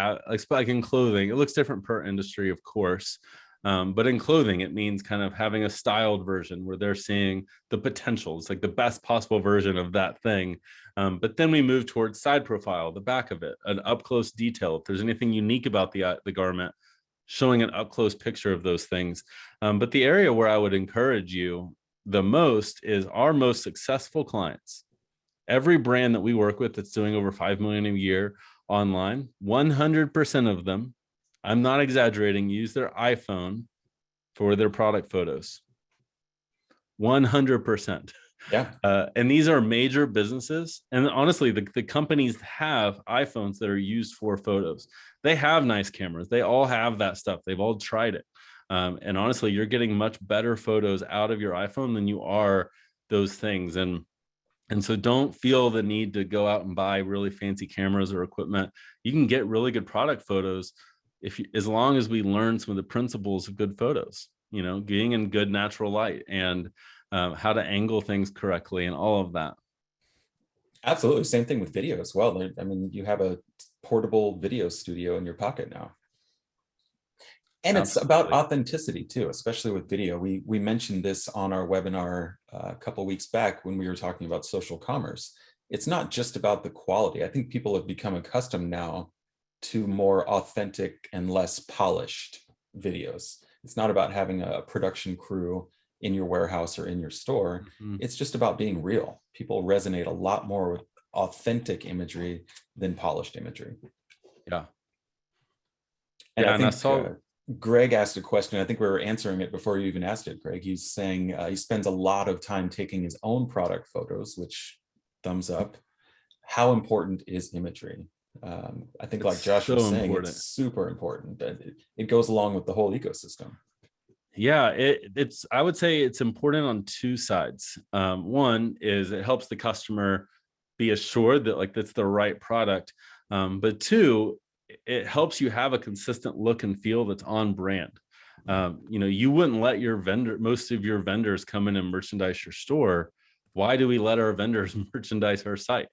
like in clothing, it looks different per industry, of course. But in clothing, it means kind of having a styled version where they're seeing the potential. It's like the best possible version of that thing. But then we move towards side profile, the back of it, an up close detail. If there's anything unique about the garment, showing an up close picture of those things. But the area where I would encourage you the most is our most successful clients. Every brand that we work with that's doing over 5 million a year online, 100% of them, I'm not exaggerating, use their iPhone for their product photos. 100%. Yeah. And these are major businesses. And honestly, the companies have iPhones that are used for photos. They have nice cameras. They all have that stuff. They've all tried it. And honestly, you're getting much better photos out of your iPhone than you are those things. And so don't feel the need to go out and buy really fancy cameras or equipment. You can get really good product photos as long as we learn some of the principles of good photos, being in good natural light and how to angle things correctly and all of that. Absolutely. Same thing with video as well. I mean, you have a portable video studio in your pocket now. And it's about Absolutely. authenticity too, especially with video. We mentioned this on our webinar a couple of weeks back when we were talking about social commerce. It's not just about the quality. I think people have become accustomed now to more authentic and less polished videos. It's not about having a production crew in your warehouse or in your store. Mhm. It's just about being real. People resonate a lot more with authentic imagery than polished imagery. Yeah. And I Yeah. And I think saw, Greg asked a question. I think we were answering it before you even asked it, Greg. He's saying he spends a lot of time taking his own product photos, which thumbs up. How important is imagery? I think it's like Josh so was saying, it's important. super important. It goes along with the whole ecosystem. Yeah, it's, I would say it's important on two sides. One is it helps the customer be assured that like that's the right product. But two, it helps you have a consistent look and feel that's on brand. You wouldn't let most of your vendors come in and merchandise your store. Why do we let our vendors merchandise our site?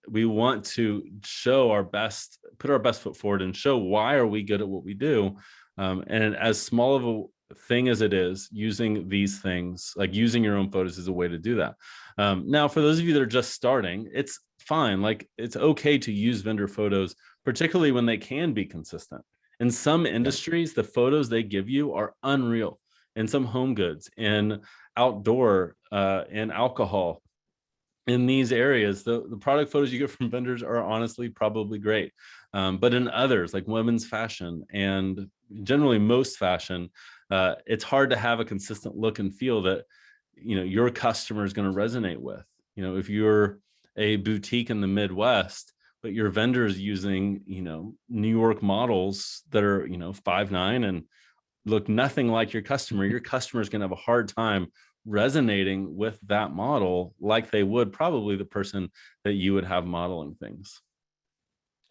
We want to show our best, put our best foot forward and show why are we good at what we do. And as small of a thing as it is, using these things, like using your own photos, is a way to do that. Now, for those of you that are just starting, it's fine. Like it's okay to use vendor photos, particularly when they can be consistent. In some Yeah, industries, the photos they give you are unreal. In some home goods, in outdoor, in alcohol, in these areas, the product photos you get from vendors are honestly probably great. But in others, like women's fashion and generally most fashion, it's hard to have a consistent look and feel that your customer is going to resonate with. If you're a boutique in the Midwest, but your vendor is using New York models that are 5'9" and look nothing like your customer is going to have a hard time resonating with that model like they would probably the person that you would have modeling things.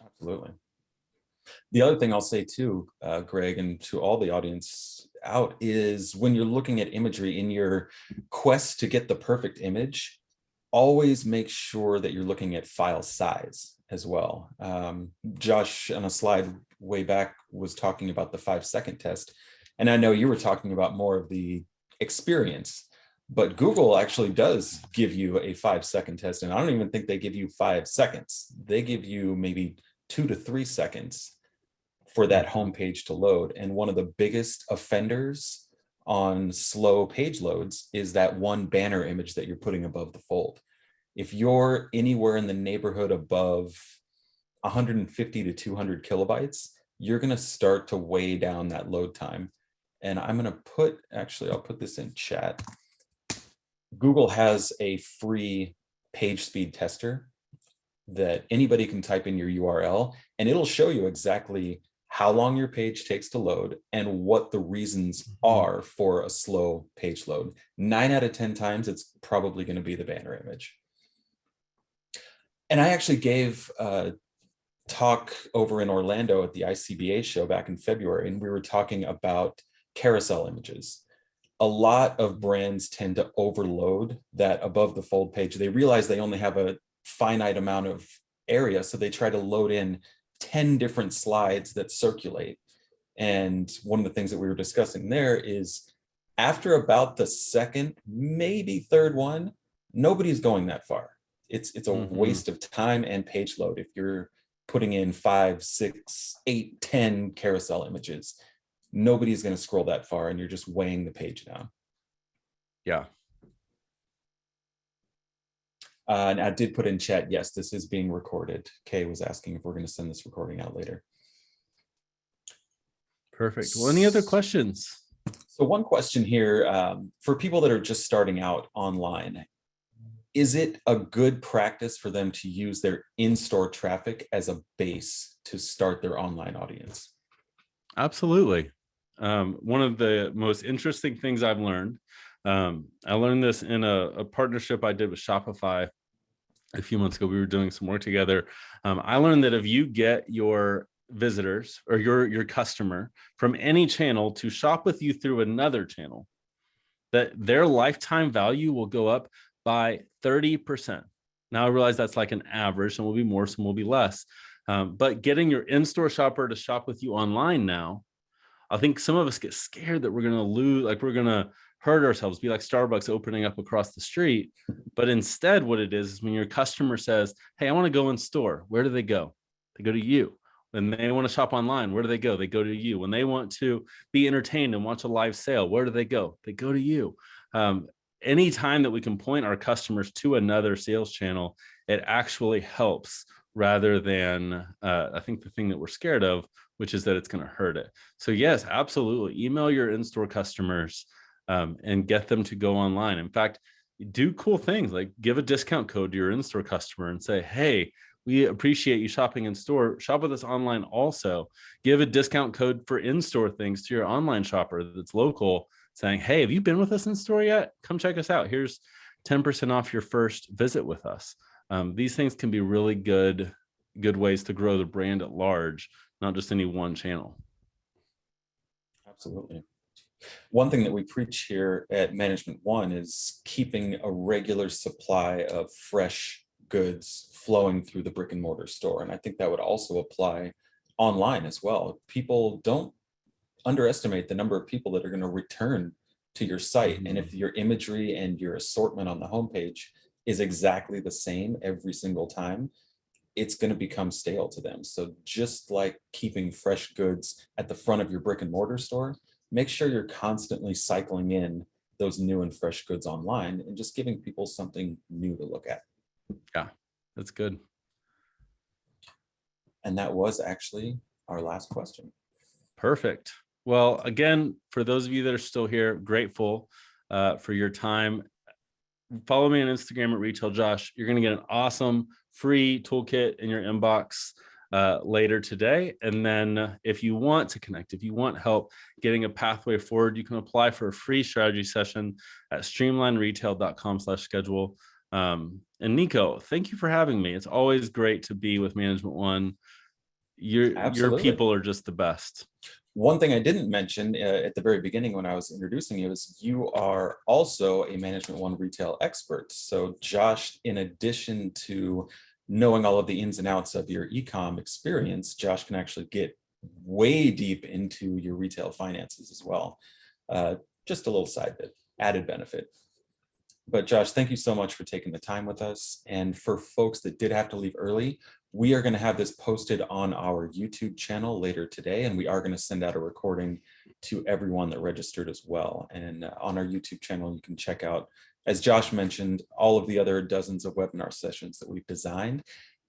absolutely. The other thing I'll say too, Greg, and to all the audience out, is when you're looking at imagery in your quest to get the perfect image, always make sure that you're looking at file size as well. Josh, on a slide way back, was talking about the 5-second test. And I know you were talking about more of the experience, but Google actually does give you a 5-second test. And I don't even think they give you 5 seconds. They give you maybe 2 to 3 seconds for that homepage to load. And one of the biggest offenders on slow page loads is that one banner image that you're putting above the fold. If you're anywhere in the neighborhood above 150 to 200 kilobytes, you're going to start to weigh down that load time. And I'm going to put, actually, I'll put this in chat. Google has a free page speed tester that anybody can type in your URL, and it'll show you exactly how long your page takes to load and what the reasons are for a slow page load. 9 out of 10 times, it's probably going to be the banner image. And I actually gave a talk over in Orlando at the ICBA show back in February, and we were talking about carousel images. A lot of brands tend to overload that above the fold page. They realize they only have a finite amount of area, so they try to load in 10 different slides that circulate. And one of the things that we were discussing there is after about the second, maybe third one, nobody's going that far. It's a waste of time and page load if you're putting in 5, 6, 8, 10 carousel images. Nobody's going to scroll that far, and you're just weighing the page down. Yeah. And I did put in chat, yes, this is being recorded. Kay was asking if we're going to send this recording out later. Perfect. Well, any other questions? So one question here, for people that are just starting out online, is it a good practice for them to use their in-store traffic as a base to start their online audience? Absolutely. One of the most interesting things I've learned, I learned this in a partnership I did with Shopify a few months ago. We were doing some work together. I learned that if you get your visitors or your customer from any channel to shop with you through another channel, that their lifetime value will go up by 30%. Now I realize that's like an average, some will be more, some will be less. But getting your in-store shopper to shop with you online now I think some of us get scared that we're going to lose, like we're going to hurt ourselves, be like Starbucks opening up across the street. But instead, what it is when your customer says, hey, I want to go in store, where do they go? They go to you. When they want to shop online, where do they go? They go to you. When they want to be entertained and watch a live sale, where do they go? They go to you. Anytime that we can point our customers to another sales channel, it actually helps, rather than I think the thing that we're scared of, which is that it's going to hurt it. So yes, absolutely. Email your in-store customers and get them to go online. In fact, do cool things like give a discount code to your in-store customer and say, hey, we appreciate you shopping in store. Shop with us online also. Give a discount code for in-store things to your online shopper that's local, saying, hey, have you been with us in store yet? Come check us out. Here's 10% off your first visit with us. These things can be really good ways to grow the brand at large, not just any one channel. Absolutely. One thing that we preach here at Management One is keeping a regular supply of fresh goods flowing through the brick and mortar store. And I think that would also apply online as well. People don't underestimate the number of people that are going to return to your site. And if your imagery and your assortment on the homepage is exactly the same every single time, it's going to become stale to them. So just like keeping fresh goods at the front of your brick and mortar store, make sure you're constantly cycling in those new and fresh goods online and just giving people something new to look at. Yeah, that's good. And that was actually our last question. Perfect. Well, again, for those of you that are still here, grateful for your time. Follow me on Instagram at Retail Josh. You're going to get an awesome free toolkit in your inbox later today. And then if you want to connect, if you want help getting a pathway forward, you can apply for a free strategy session at streamlineretail.com/schedule. And Nico, thank you for having me. It's always great to be with Management One. Your people are just the best. One thing I didn't mention at the very beginning when I was introducing you is you are also a Management One retail expert. So Josh, in addition to knowing all of the ins and outs of your eCom experience, Josh can actually get way deep into your retail finances as well. Just a little side bit, added benefit. But Josh, thank you so much for taking the time with us. And for folks that did have to leave early, we are going to have this posted on our YouTube channel later today, and we are going to send out a recording to everyone that registered as well. And on our YouTube channel, you can check out, as Josh mentioned, all of the other dozens of webinar sessions that we've designed.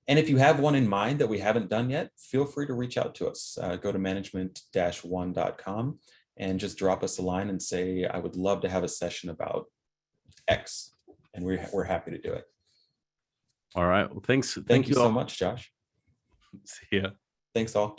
And if you have one in mind that we haven't done yet, feel free to reach out to us. Go to management-one.com and just drop us a line and say, I would love to have a session about X, and we're happy to do it. All right. Well, thanks. Thank you so much, Josh. See ya. Thanks all.